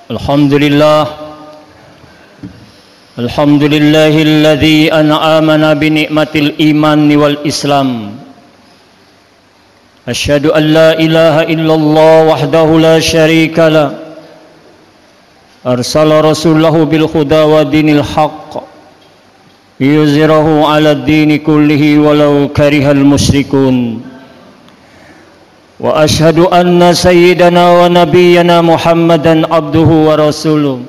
Alhamdulillah, alhamdulillahilladzi an'amana bi ni'matil iman wal islam. Asyhadu an la ilaha illallah wahdahu la syarika lah. Arsala rasulahu bil huda wa dinil haqq yuzhirahu 'ala ad-dini kullihi walau karihal musyrikun. Wa ashhadu anna sayyidana wa nabiyyana Muhammadan abduhu wa rasuluh.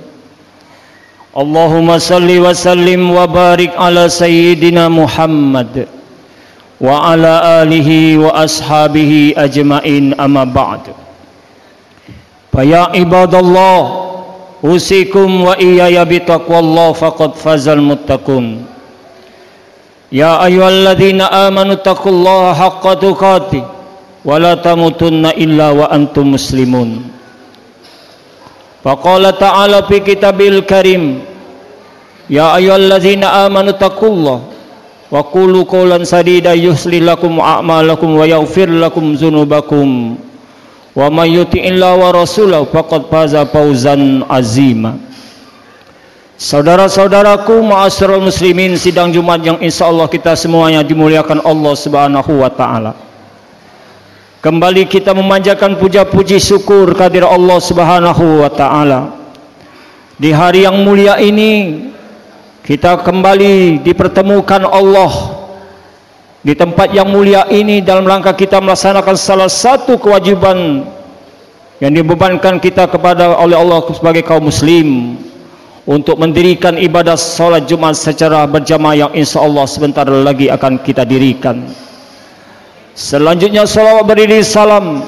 Allahumma salli wa sallim wa barik ala sayyidina Muhammad wa ala alihi wa ashabihi ajma'in, amma ba'd. Fa ya ibadallah, usikum wa iyaya bitaqwallah faqad fazal muttaqun. Ya ayyuhalladzina amanu taqullaha haqqa tuqatih wala tamutunna illa wa antum muslimun. Faqala ta'ala fi kitabil karim, ya ayyuhalladzina amanu taqullaha wa qulu qawlan sadida yuslih lakum a'malakum wa yaghfir lakum dzunubakum wa may yuti'illah wa rasulahu faqad faza fawzan azima. Saudara-saudaraku, ma'asyiral muslimin, sidang Jumat yang insyaallah kita semuanya dimuliakan Allah Subhanahu wa taala. Kembali kita memanjatkan puja-puji syukur kehadirat Allah Subhanahu wa taala. Di hari yang mulia ini kita kembali dipertemukan Allah di tempat yang mulia ini dalam rangka kita melaksanakan salah satu kewajiban yang dibebankan kita kepada oleh Allah sebagai kaum muslim, untuk mendirikan ibadah salat Jumat secara berjamaah yang insyaallah sebentar lagi akan kita dirikan. Selanjutnya salawat beriring salam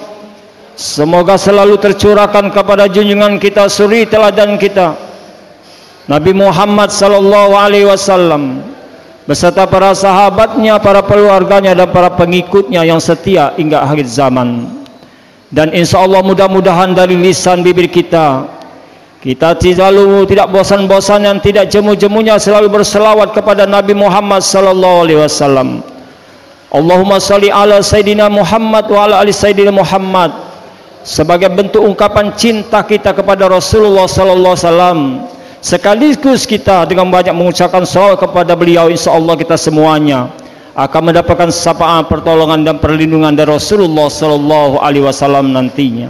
semoga selalu tercurahkan kepada junjungan kita, suri teladan kita, Nabi Muhammad sallallahu alaihi wasallam beserta para sahabatnya, para keluarganya dan para pengikutnya yang setia hingga akhir zaman. Dan insyaallah mudah-mudahan dari lisan bibir kita tidak bosan-bosan dan tidak jemu-jemunya selalu berselawat kepada Nabi Muhammad sallallahu alaihi wasallam. Allahumma salli ala Sayyidina Muhammad wa ala ali Sayyidina Muhammad, sebagai bentuk ungkapan cinta kita kepada Rasulullah sallallahu alaihi wasallam, sekaligus kita dengan banyak mengucapkan salawat kepada beliau, insyaallah kita semuanya akan mendapatkan sapaan, pertolongan dan perlindungan dari Rasulullah sallallahu alaihi wasallam nantinya.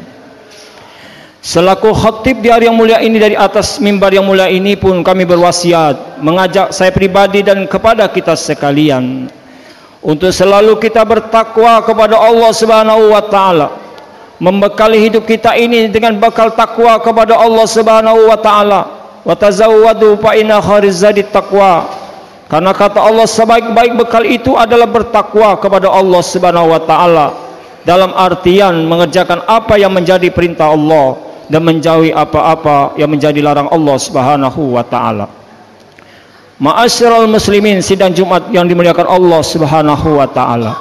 Selaku khatib di hari yang mulia ini, dari atas mimbar yang mulia ini pun kami berwasiat mengajak saya pribadi dan kepada kita sekalian untuk selalu kita bertakwa kepada Allah Subhanahu wa taala, membekali hidup kita ini dengan bekal takwa kepada Allah Subhanahu wa taala. Wa tazawwadu fa inna khairaz zadi taqwa, karena kata Allah sebaik-baik bekal itu adalah bertakwa kepada Allah Subhanahu wa taala, dalam artian mengerjakan apa yang menjadi perintah Allah dan menjauhi apa-apa yang menjadi larang Allah Subhanahu wa taala. Ma'asyiral muslimin, sidang Jumat yang dimuliakan Allah Subhanahu wa taala.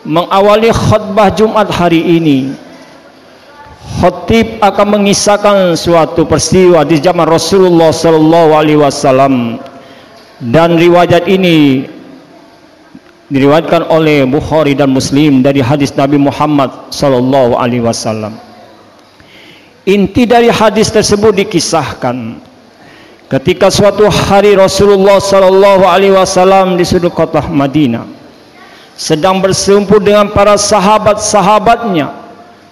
Mengawali khutbah Jumat hari ini, khatib akan mengisahkan suatu peristiwa di zaman Rasulullah sallallahu alaihi wasallam, dan riwayat ini diriwayatkan oleh Bukhari dan Muslim dari hadis Nabi Muhammad sallallahu alaihi wasallam. Inti dari hadis tersebut dikisahkan ketika suatu hari Rasulullah sallallahu alaihi wasallam di sudut kota Madinah sedang berkumpul dengan para sahabat-sahabatnya.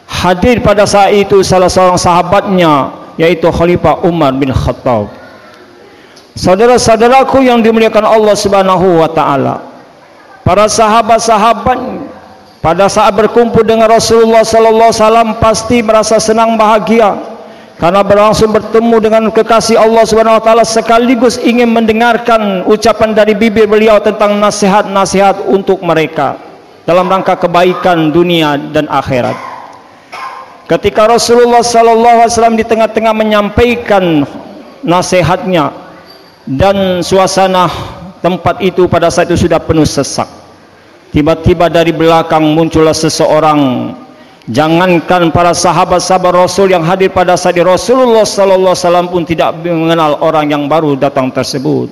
Hadir pada saat itu salah seorang sahabatnya, yaitu Khalifah Umar bin Khattab. Saudara-saudaraku yang dimuliakan Allah Subhanahu wa taala, para sahabat-sahabat pada saat berkumpul dengan Rasulullah sallallahu alaihi wasallam pasti merasa senang bahagia karena berlangsung bertemu dengan kekasih Allah Subhanahu wa taala, sekaligus ingin mendengarkan ucapan dari bibir beliau tentang nasihat-nasihat untuk mereka dalam rangka kebaikan dunia dan akhirat. Ketika Rasulullah sallallahu alaihi wasallam di tengah-tengah menyampaikan nasihatnya dan suasana tempat itu pada saat itu sudah penuh sesak, tiba-tiba dari belakang muncullah seseorang. Jangankan para sahabat-sahabat Rasul yang hadir pada saat itu, Rasulullah sallallahu alaihi wasallam pun tidak mengenal orang yang baru datang tersebut.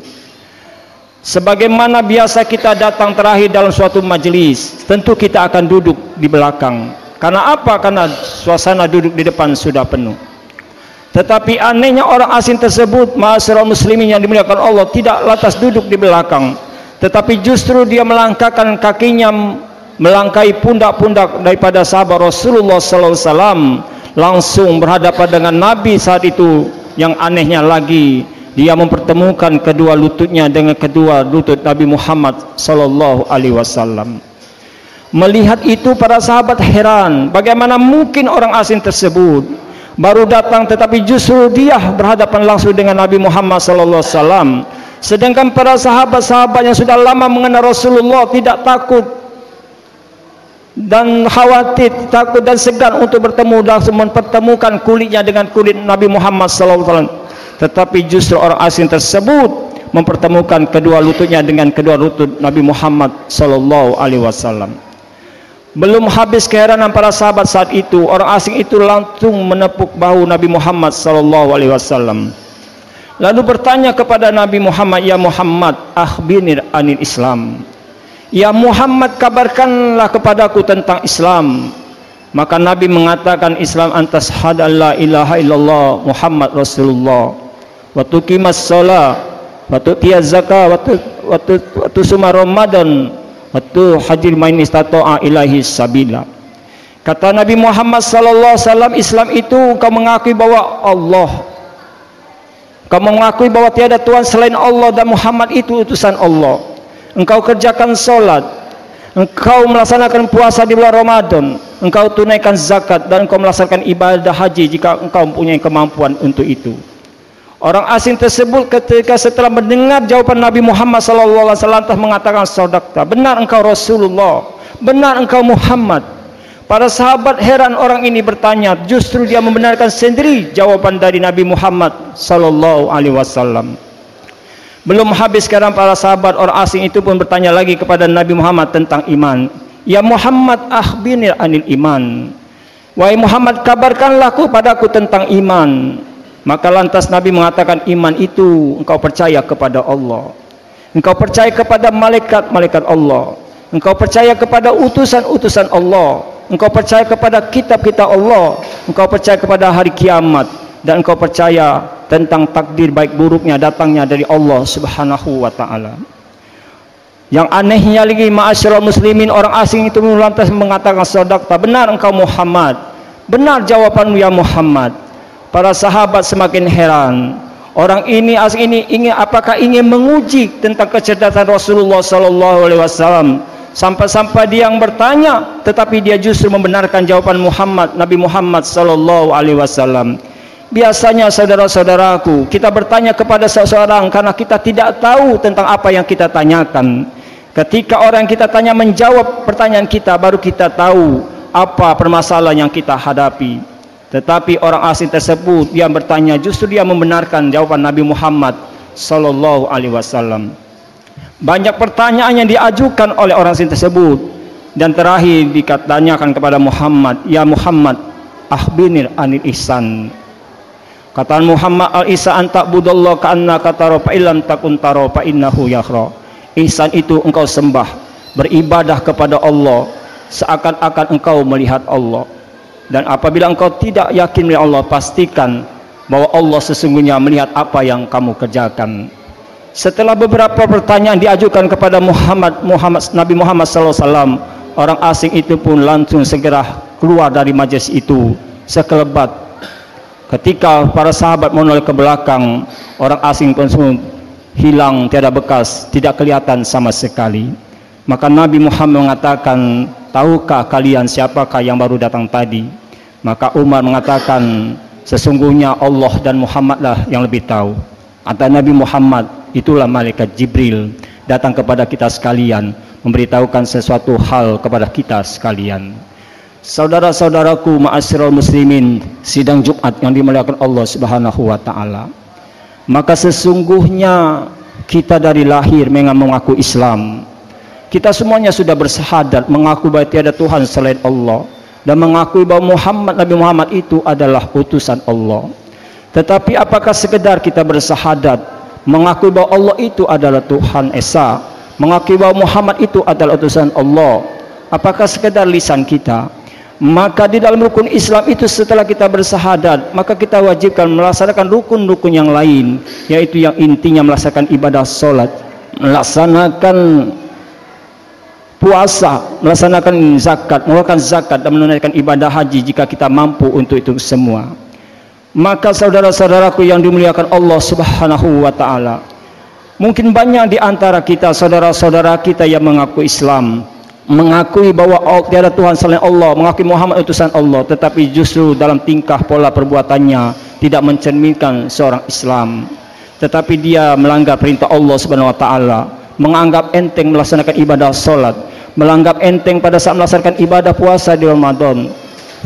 Sebagaimana biasa kita datang terakhir dalam suatu majelis, tentu kita akan duduk di belakang. Karena apa? Karena suasana duduk di depan sudah penuh. Tetapi anehnya orang asing tersebut, ma'asyiral muslimin yang dimuliakan Allah, tidak lantas duduk di belakang, tetapi justru dia melangkahkan kakinya melangkahi pundak-pundak daripada sahabat Rasulullah sallallahu alaihi wasallam, langsung berhadapan dengan Nabi saat itu. Yang anehnya lagi, dia mempertemukan kedua lututnya dengan kedua lutut Nabi Muhammad sallallahu alaihi wasallam. Melihat itu para sahabat heran, bagaimana mungkin orang asing tersebut baru datang tetapi justru dia berhadapan langsung dengan Nabi Muhammad sallallahu alaihi wasallam, sedangkan para sahabat-sahabat yang sudah lama mengenal Rasulullah tidak takut dan khawatir, takut dan segan untuk bertemu, langsung mempertemukan kulitnya dengan kulit Nabi Muhammad sallallahu alaihi wasallam. Tetapi justru orang asing tersebut mempertemukan kedua lututnya dengan kedua lutut Nabi Muhammad sallallahu alaihi wasallam. Belum habis keheranan para sahabat saat itu, orang asing itu langsung menepuk bahu Nabi Muhammad sallallahu alaihi wasallam. Lalu bertanya kepada Nabi Muhammad, "Ya Muhammad, akhbirni anil Islam." "Ya Muhammad, kabarkanlah kepadaku tentang Islam." Maka Nabi mengatakan, "Islam antas hada la ilaha illallah Muhammad Rasulullah, wa tuqimas shalah, wa tu'tiyaz zakah, wa tusuma Ramadan, Watu hadir main istata'a ilahi sabila." Kata Nabi Muhammad sallallahu alaihi wasallam, Islam itu engkau mengakui bahwa Allah, engkau mengakui bahwa tiada Tuhan selain Allah dan Muhammad itu utusan Allah. Engkau kerjakan salat, engkau melaksanakan puasa di bulan Ramadan, engkau tunaikan zakat, dan engkau melaksanakan ibadah haji jika engkau mempunyai kemampuan untuk itu. Orang asing tersebut ketika setelah mendengar jawaban Nabi Muhammad SAW lantas mengatakan, "Sadaqta, benar engkau Rasulullah, benar engkau Muhammad." Para sahabat heran orang ini bertanya, justru dia membenarkan sendiri jawaban dari Nabi Muhammad SAW. Belum habis sekarang para sahabat orang asing itu pun bertanya lagi kepada Nabi Muhammad tentang iman. "Ya Muhammad, akhbirni anil iman." "Wahai Muhammad, kabarkanlah kepadaku tentang iman." Maka lantas Nabi mengatakan, iman itu engkau percaya kepada Allah, engkau percaya kepada malaikat-malaikat Allah, engkau percaya kepada utusan-utusan Allah, engkau percaya kepada kitab-kitab Allah, engkau percaya kepada hari kiamat, dan engkau percaya tentang takdir baik buruknya datangnya dari Allah Subhanahu wa ta'ala. Yang anehnya lagi, ma'asyiral muslimin, orang asing itu lantas mengatakan, "Shadaqta, benar engkau Muhammad, benar jawabanmu ya Muhammad." Para sahabat semakin heran. Orang ini asing ini ingin menguji tentang kecerdasan Rasulullah sallallahu alaihi wasallam. Sampai-sampai dia yang bertanya, tetapi dia justru membenarkan jawaban Nabi Muhammad sallallahu alaihi wasallam. Biasanya saudara-saudaraku, kita bertanya kepada seseorang karena kita tidak tahu tentang apa yang kita tanyakan. Ketika orang yang kita tanya menjawab pertanyaan kita, baru kita tahu apa permasalahan yang kita hadapi. Tetapi orang asing tersebut dia bertanya, justru dia membenarkan jawaban Nabi Muhammad sallallahu alaihi wasallam. Banyak pertanyaan yang diajukan oleh orang asing tersebut, dan terakhir ditanyakan kepada Muhammad, "Ya Muhammad, akhbirni anil ihsan." Kata Muhammad, "Al-ihsan ta'budallaha ka'annaka tara fa illam takun tara fa innahu yara." Ihsan itu engkau sembah, beribadah kepada Allah seakan-akan engkau melihat Allah. Dan apabila engkau tidak yakin melihat Allah, pastikan bahwa Allah sesungguhnya melihat apa yang kamu kerjakan. Setelah beberapa pertanyaan diajukan kepada Nabi Muhammad SAW, orang asing itu pun langsung segera keluar dari majelis itu sekelebat. Ketika para sahabat menoleh ke belakang, orang asing pun hilang, tiada bekas, tidak kelihatan sama sekali. Maka Nabi Muhammad mengatakan, "Tahukah kalian siapakah yang baru datang tadi?" Maka Umar mengatakan, "Sesungguhnya Allah dan Muhammadlah yang lebih tahu." Kata Nabi Muhammad, "Itulah malaikat Jibril datang kepada kita sekalian, memberitahukan sesuatu hal kepada kita sekalian." Saudara-saudaraku ma'asyiral muslimin, sidang Jumat yang dimuliakan Allah Subhanahu wa ta'ala, maka sesungguhnya kita dari lahir mengaku Islam. Kita semuanya sudah bersahadat mengaku bahwa tiada Tuhan selain Allah, dan mengakui bahwa Nabi Muhammad itu adalah utusan Allah. Tetapi apakah sekedar kita bersahadat mengakui bahwa Allah itu adalah Tuhan Esa, mengakui bahwa Muhammad itu adalah utusan Allah? Apakah sekedar lisan kita? Maka di dalam rukun Islam itu setelah kita bersahadat, maka kita wajibkan melaksanakan rukun-rukun yang lain, yaitu yang intinya melaksanakan ibadah sholat, melaksanakan puasa, melaksanakan zakat, mengeluarkan zakat, dan menunaikan ibadah haji jika kita mampu untuk itu semua. Maka saudara-saudaraku yang dimuliakan Allah Subhanahu wa ta'ala, mungkin banyak di antara kita, saudara-saudara kita yang mengaku Islam, mengakui bahwa tiada Tuhan selain Allah, mengakui Muhammad utusan Allah, tetapi justru dalam tingkah pola perbuatannya tidak mencerminkan seorang Islam, tetapi dia melanggar perintah Allah Subhanahu wa ta'ala, menganggap enteng melaksanakan ibadah salat, menganggap enteng pada saat melaksanakan ibadah puasa di Ramadan,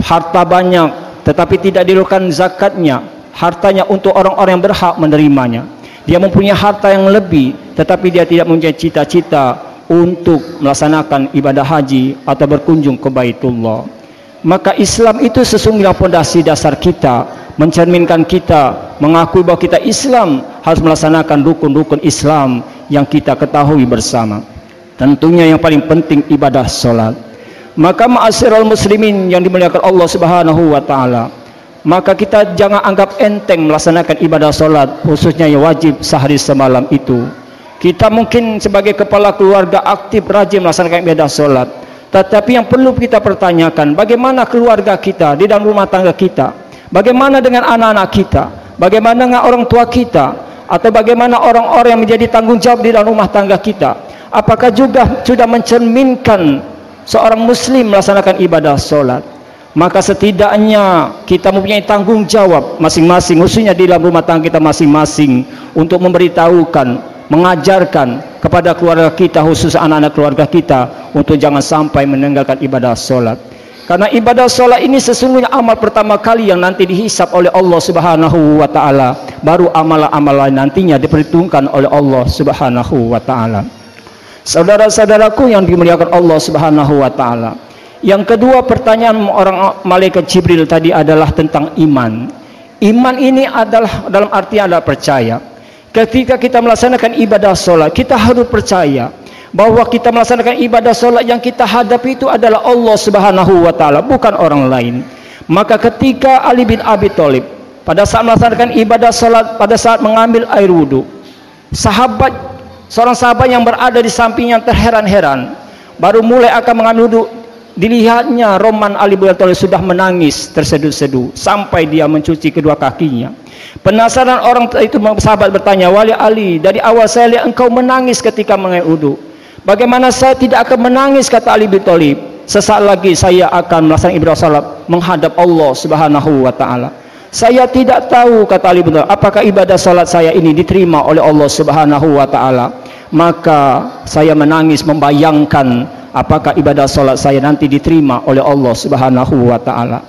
harta banyak tetapi tidak dilakukan zakatnya, hartanya untuk orang-orang yang berhak menerimanya. Dia mempunyai harta yang lebih tetapi dia tidak mempunyai cita-cita untuk melaksanakan ibadah haji atau berkunjung ke Baitullah. Maka Islam itu sesungguhnya fondasi dasar kita, mencerminkan kita mengakui bahwa kita Islam harus melaksanakan rukun-rukun Islam yang kita ketahui bersama. Tentunya yang paling penting ibadah sholat. Maka ma'asyiral muslimin yang dimuliakan Allah Subhanahu wa ta'ala, maka kita jangan anggap enteng melaksanakan ibadah sholat, khususnya yang wajib sehari semalam itu. Kita mungkin sebagai kepala keluarga aktif rajin melaksanakan ibadah sholat, tetapi yang perlu kita pertanyakan, bagaimana keluarga kita di dalam rumah tangga kita, bagaimana dengan anak-anak kita, bagaimana dengan orang tua kita, atau bagaimana orang-orang yang menjadi tanggung jawab di dalam rumah tangga kita, apakah juga sudah mencerminkan seorang muslim melaksanakan ibadah sholat? Maka setidaknya kita mempunyai tanggung jawab masing-masing, khususnya di dalam rumah tangga kita masing-masing, untuk memberitahukan, mengajarkan kepada keluarga kita, khusus anak-anak keluarga kita, untuk jangan sampai meninggalkan ibadah sholat. Karena ibadah sholat ini sesungguhnya amal pertama kali yang nanti dihisap oleh Allah Subhanahu wa ta'ala, baru amal-amal lain nantinya diperhitungkan oleh Allah Subhanahu wa ta'ala. Saudara-saudaraku yang dimuliakan Allah Subhanahu wa ta'ala, yang kedua pertanyaan orang malaikat Jibril tadi adalah tentang iman. Iman ini adalah dalam arti adalah percaya. Ketika kita melaksanakan ibadah sholat, kita harus percaya bahwa kita melaksanakan ibadah sholat yang kita hadapi itu adalah Allah Subhanahu wa ta'ala, bukan orang lain. Maka ketika Ali bin Abi Thalib pada saat melaksanakan ibadah sholat, pada saat mengambil air wudhu, seorang sahabat yang berada di sampingnya terheran-heran, baru mulai akan mengambil wudhu, dilihatnya roman Ali bin Abi Thalib sudah menangis terseduh-seduh sampai dia mencuci kedua kakinya. Penasaran orang itu, sahabat bertanya, "Wahai Ali, dari awal saya lihat engkau menangis ketika mengambil wudhu. Bagaimana saya tidak akan menangis?" Kata Ali bin Thalib, "Sesaat lagi saya akan melaksanakan ibadah salat menghadap Allah Subhanahu wa ta'ala. Saya tidak tahu," kata Ali bin Thalib, "apakah ibadah salat saya ini diterima oleh Allah Subhanahu wa ta'ala. Maka saya menangis membayangkan apakah ibadah salat saya nanti diterima oleh Allah Subhanahu wa ta'ala."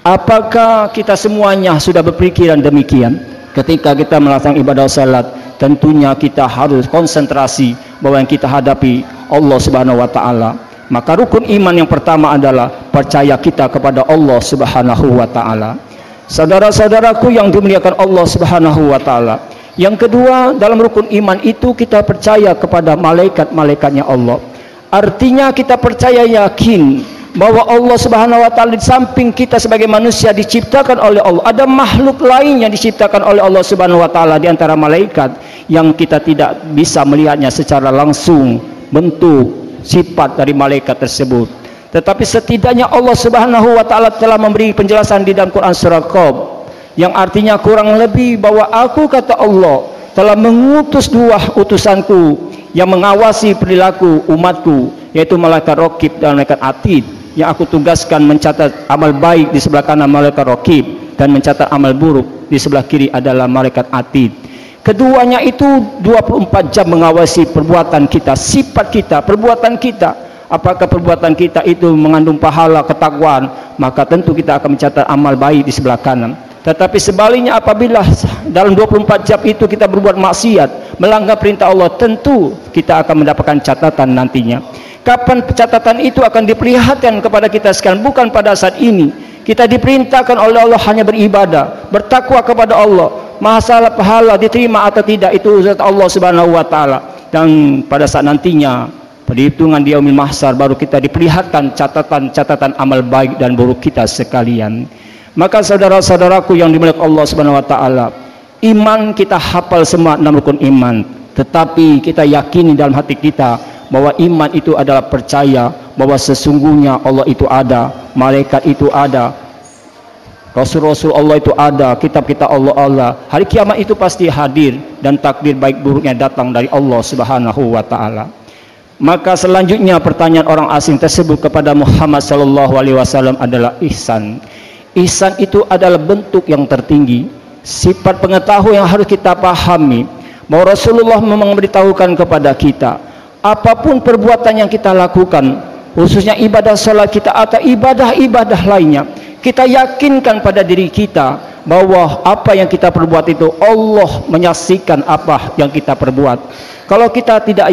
Apakah kita semuanya sudah berpikiran demikian? Ketika kita melaksanakan ibadah salat, tentunya kita harus konsentrasi bahwa yang kita hadapi Allah Subhanahu wa ta'ala. Maka rukun iman yang pertama adalah percaya kita kepada Allah Subhanahu wa ta'ala. Saudara-saudaraku yang dimuliakan Allah Subhanahu wa ta'ala, yang kedua dalam rukun iman itu kita percaya kepada malaikat-malaikatnya Allah. Artinya kita percaya, yakin bahwa Allah Subhanahu wa ta'ala di samping kita sebagai manusia diciptakan oleh Allah, ada makhluk lain yang diciptakan oleh Allah Subhanahu wa ta'ala di antara malaikat yang kita tidak bisa melihatnya secara langsung, bentuk, sifat dari malaikat tersebut. Tetapi setidaknya Allah Subhanahu wa ta'ala telah memberi penjelasan di dalam Quran surah Qaf, yang artinya kurang lebih bahwa aku, kata Allah, telah mengutus dua utusanku yang mengawasi perilaku umatku, yaitu malaikat Raqib dan malaikat Atid, yang aku tugaskan mencatat amal baik di sebelah kanan malaikat Raqib dan mencatat amal buruk di sebelah kiri adalah malaikat Atid. Keduanya itu 24 jam mengawasi perbuatan kita, sifat kita, perbuatan kita. Apakah perbuatan kita itu mengandung pahala ketakwaan, maka tentu kita akan mencatat amal baik di sebelah kanan. Tetapi sebaliknya, apabila dalam 24 jam itu kita berbuat maksiat, melanggar perintah Allah, tentu kita akan mendapatkan catatan nantinya. Kapan catatan itu akan diperlihatkan kepada kita sekalian? Bukan pada saat ini. Kita diperintahkan oleh Allah hanya beribadah, bertakwa kepada Allah. Masalah pahala diterima atau tidak itu urusan Allah Subhanahu wa ta'ala. Dan pada saat nantinya perhitungan di yaumil mahsyar, baru kita diperlihatkan catatan-catatan amal baik dan buruk kita sekalian. Maka saudara-saudaraku yang dimuliakan Allah Subhanahu wa taala, iman kita hafal semua 6 rukun iman, tetapi kita yakini dalam hati kita bahwa iman itu adalah percaya bahwa sesungguhnya Allah itu ada, malaikat itu ada, Rasul-Rasul Allah itu ada, kitab-kitab Allah, hari kiamat itu pasti hadir, dan takdir baik buruknya datang dari Allah Subhanahu wa taala. Maka selanjutnya pertanyaan orang asing tersebut kepada Muhammad sallallahu alaihi wasallam adalah ihsan. Ihsan itu adalah bentuk yang tertinggi, sifat pengetahuan yang harus kita pahami, bahwa Rasulullah memberitahukan kepada kita, apapun perbuatan yang kita lakukan, khususnya ibadah salat kita atau ibadah-ibadah lainnya, kita yakinkan pada diri kita bahwa apa yang kita perbuat itu Allah menyaksikan apa yang kita perbuat. Kalau kita tidak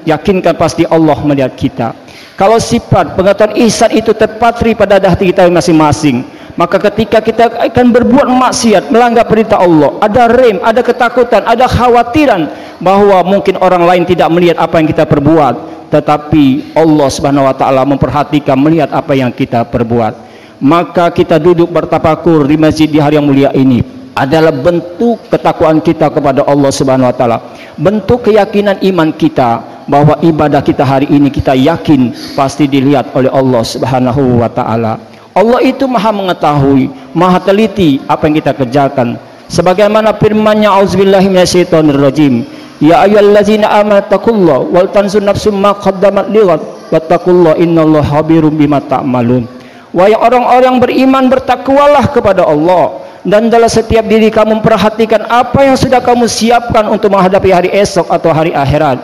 yakinkan pasti Allah melihat kita. Kalau sifat pengetahuan ihsan itu terpatri pada hati kita masing-masing, maka ketika kita akan berbuat maksiat, melanggar perintah Allah, ada rem, ada ketakutan, ada khawatiran bahwa mungkin orang lain tidak melihat apa yang kita perbuat, tetapi Allah Subhanahu wa taala memperhatikan, melihat apa yang kita perbuat. Maka kita duduk bertafakur di masjid di hari yang mulia ini adalah bentuk ketakwaan kita kepada Allah Subhanahu wa taala, bentuk keyakinan iman kita bahwa ibadah kita hari ini kita yakin pasti dilihat oleh Allah Subhanahu wa taala. Allah itu maha mengetahui, maha teliti apa yang kita kerjakan. Sebagaimana firman-Nya, auzubillahi minasyaitonirrajim, ya ayyuhallazina amanu taqullaha wal tanzur nafsum ma qaddamat lighad wattaqullaha innallaha khabirum bima ta'malun. Wahai orang-orang beriman, bertakwalah kepada Allah, dan dalam setiap diri kamu memperhatikan apa yang sudah kamu siapkan untuk menghadapi hari esok atau hari akhirat.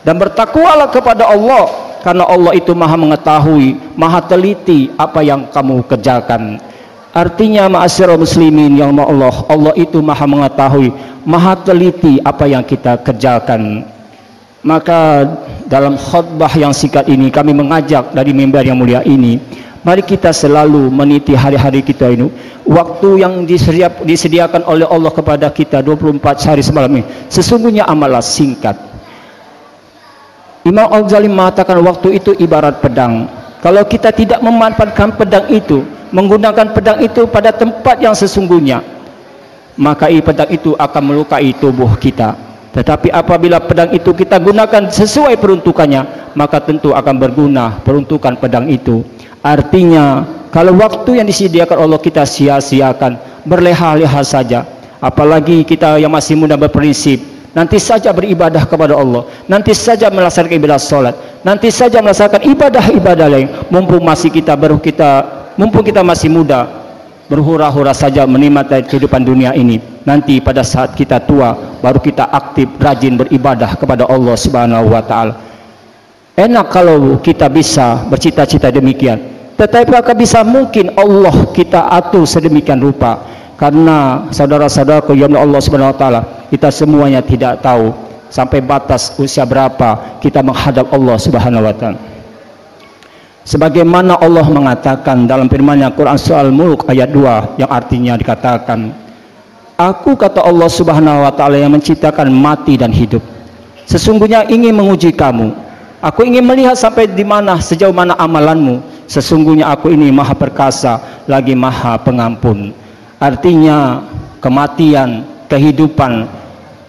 Dan bertakwalah kepada Allah, karena Allah itu maha mengetahui, maha teliti apa yang kamu kerjakan. Artinya ma'asyiral muslimin yang Allah, Allah itu maha mengetahui, maha teliti apa yang kita kerjakan. Maka dalam khutbah yang singkat ini kami mengajak dari mimbar yang mulia ini, mari kita selalu meniti hari-hari kita ini, waktu yang disediakan oleh Allah kepada kita 24 hari semalam ini sesungguhnya amatlah singkat. Imam Al-Ghazali mengatakan waktu itu ibarat pedang. Kalau kita tidak memanfaatkan pedang itu, menggunakan pedang itu pada tempat yang sesungguhnya, maka pedang itu akan melukai tubuh kita. Tetapi apabila pedang itu kita gunakan sesuai peruntukannya, maka tentu akan berguna peruntukan pedang itu. Artinya kalau waktu yang disediakan Allah kita sia-siakan, berleha-leha saja, apalagi kita yang masih muda berprinsip, nanti saja beribadah kepada Allah, nanti saja melaksanakan ibadah salat, nanti saja melaksanakan ibadah-ibadah lain, mumpung kita masih muda, berhura-hura saja menikmati kehidupan dunia ini. Nanti pada saat kita tua, baru kita aktif rajin beribadah kepada Allah Subhanahu wa taala. Enak kalau kita bisa bercita-cita demikian, tetapi apakah bisa mungkin Allah kita atur sedemikian rupa? Karena saudara-saudaraku yang Allah Subhanahu wa taala, kita semuanya tidak tahu sampai batas usia berapa kita menghadap Allah Subhanahu wa taala. Sebagaimana Allah mengatakan dalam firman-Nya Quran surah Al-Mulk ayat 2, yang artinya dikatakan, aku kata Allah Subhanahu wa taala yang menciptakan mati dan hidup, sesungguhnya ingin menguji kamu. Aku ingin melihat sampai di mana, sejauh mana amalanmu. Sesungguhnya aku ini maha perkasa lagi maha pengampun. Artinya kematian, kehidupan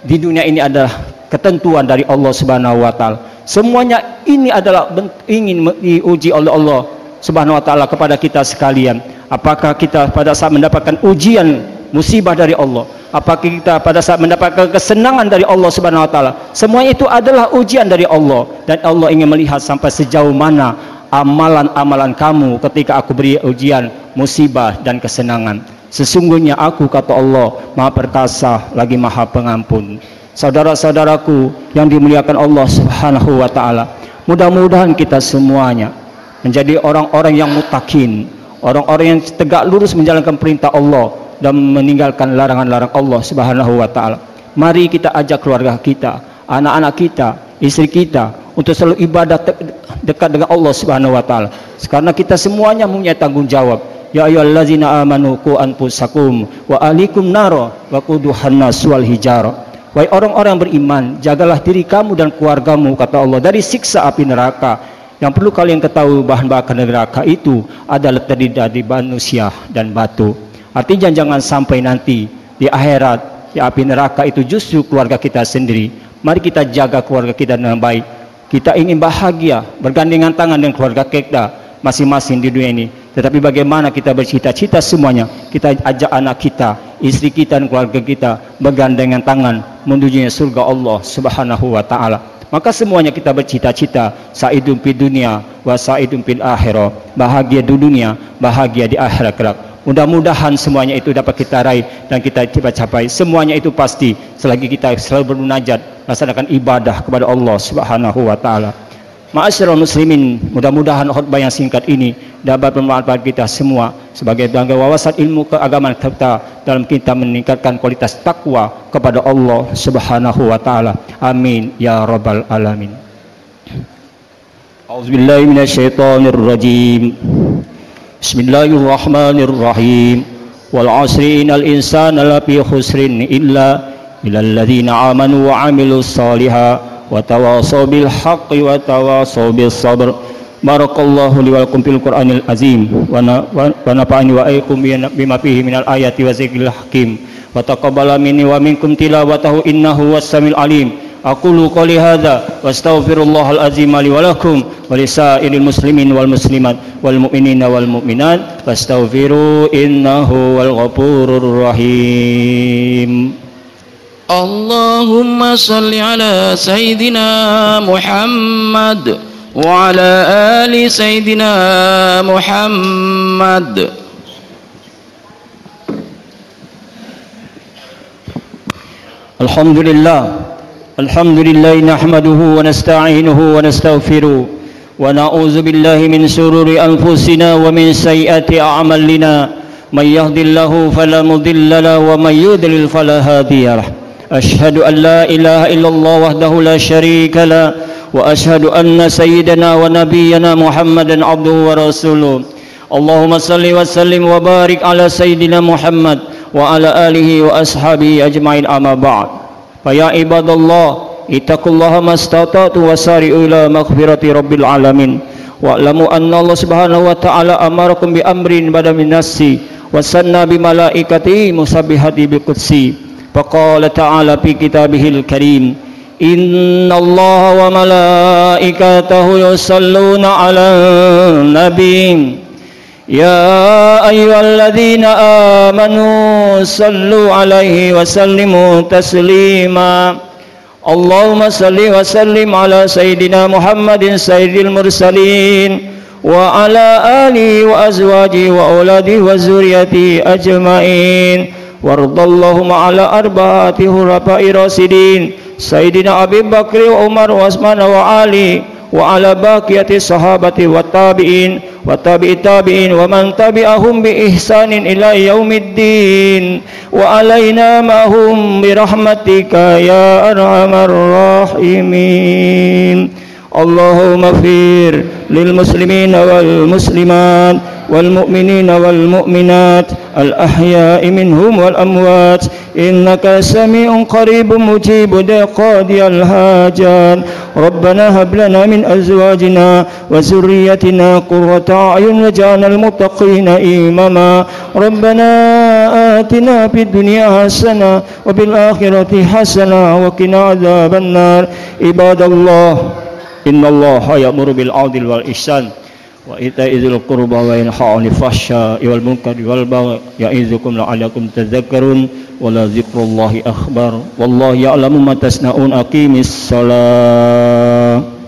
di dunia ini adalah ketentuan dari Allah Subhanahu wa taala. Semuanya ini adalah ingin diuji oleh Allah Subhanahu wa taala kepada kita sekalian. Apakah kita pada saat mendapatkan ujian musibah dari Allah, apakah kita pada saat mendapatkan kesenangan dari Allah Subhanahu wa taala, semuanya itu adalah ujian dari Allah, dan Allah ingin melihat sampai sejauh mana amalan-amalan kamu ketika aku beri ujian, musibah dan kesenangan. Sesungguhnya aku kata Allah maha perkasa lagi maha pengampun. Saudara-saudaraku yang dimuliakan Allah Subhanahu wa taala, mudah-mudahan kita semuanya menjadi orang-orang yang muttaqin, orang-orang yang tegak lurus menjalankan perintah Allah dan meninggalkan larangan-larangan Allah Subhanahu wa taala. Mari kita ajak keluarga kita, anak-anak kita, istri kita untuk selalu ibadah dekat dengan Allah Subhanahu wa taala. Karena kita semuanya punya tanggung jawab. Ya ayyuhallazina amanu qu anfusakum wa ahlikum nara wa quduhan nas wal hijarah. Wahai orang-orang beriman, jagalah diri kamu dan keluargamu, kata Allah, dari siksa api neraka. Yang perlu kalian ketahui, bahan bakar neraka itu adalah terdiri dari manusia dan batu. Artinya jangan sampai nanti di akhirat, di api neraka itu justru keluarga kita sendiri. Mari kita jaga keluarga kita dengan baik. Kita ingin bahagia, bergandengan tangan dengan keluarga kita masing-masing di dunia ini. Tetapi bagaimana kita bercita-cita semuanya, kita ajak anak kita, istri kita dan keluarga kita bergandengan tangan menuju surga Allah Subhanahu wa taala. Maka semuanya kita bercita-cita sa'idun fid dunya wa sa'idun fil akhirah. Bahagia di dunia, bahagia di akhirat kelak. Mudah-mudahan semuanya itu dapat kita raih dan kita capai. Semuanya itu pasti selagi kita selalu bermunajat, laksanakan ibadah kepada Allah Subhanahu wa taala. Ma'asyiral muslimin, mudah-mudahan khutbah yang singkat ini dapat bermanfaat kita semua sebagai wawasan ilmu keagamaan kita dalam kita meningkatkan kualitas takwa kepada Allah Subhanahu wa taala. Amin ya rabbal alamin. A'udzubillahi minasyaitonir rajim. Bismillahirrahmanirrahim. Wal 'asri innal insana lafi khusrin illa illalladzina amanu wa 'amilus shalihat wa tawasaw bil haqqi wa tawasaw bis sabr. Barakallahu li wa lakum fil Qur'anil azim wa nafa'ani wa iyyakum bima fihi minal ayati wa zikril hakim wa taqabbala minni wa minkum tilawatahu innahu was-sami'ul alim. Aqulu qouli hadza wa astaghfirullahal azim li wa lakum wa lisairil muslimin wal muslimat wal mu'minina wal mu'minat fastaghfiru innahu wal ghafurur rahim. Allahumma salli ala Sayyidina Muhammad wa ala ali Sayyidina Muhammad. Alhamdulillah nahmaduhu wa nasta'inuhu wa nastaghfiruh wa na'udzu billahi min shururi anfusina wa min sayyiati a'malina. May yahdihillahu fala mudilla lahu wa may yudlil fala hadiya lahu. Ashhadu an la ilaha illallah wahdahu la syarika lah wa ashhadu anna sayyidana wa nabiyyana Muhammadan abduhu wa rasuluh. Allahumma salli wa sallim wa barik ala sayyidina Muhammad wa ala alihi wa ashabihi ajma'in, amma ba'd. Fa ya ibadallah, ittaqullaha mastata'tu wa sari'u ila maghfirati rabbil alamin. Wa'lamu anna Allah subhanahu wa ta'ala amarakum bi amrin bada min nasi wa sanna bi malaikatihi musabbihati bi qudsi. Faqala ta'ala fi kitabihil karim, innallaha wa malaikatahu yusalluna 'alan nabi ya ayyuhalladzina amanu sallu 'alaihi wa sallimu taslima. Allahumma salli wa sallim ala sayyidina Muhammadin sayyidil mursalin wa ala alihi wa azwajihi wa auladihi wa zurriyyatihi ajma'in. Wardallahumma ala arba'ati hurafa'i rasidin Sayyidina Abi Bakri wa Umar wa Utsman wa Ali wa ala baqiyati sahabati wa tabi'in wa tabi'i tabi'in wa man tabi'ahum bi ihsanin ila yaumiddin wa alaina ma'hum bi rahmatika ya arhamar rahimin. Allahumma fir lil muslimina wal muslimat wal mu'minina wal mu'minat al ahya'i minhum wal amwat innaka sami'un qaribun mujibud qadiyal hajat. Rabbana hab lana min azwajina wa zurriyyatina qurrata a'yun waj'alna lil muttaqina imama. Rabbana atina fid dunya hasanah wa bil akhirati hasanah wa qina adzaban nar. Ibadallah, innallaha ya'muru bil 'adli wal ihsan wa ita'i dzil qurba wa yanha 'anil fahsya'i wal munkari wal baghi ya'izukum la'allakum tadhakkarun wa la dzikrullahi akbar wallahu ya'lamu ma tasna'un. Aqimis shalah.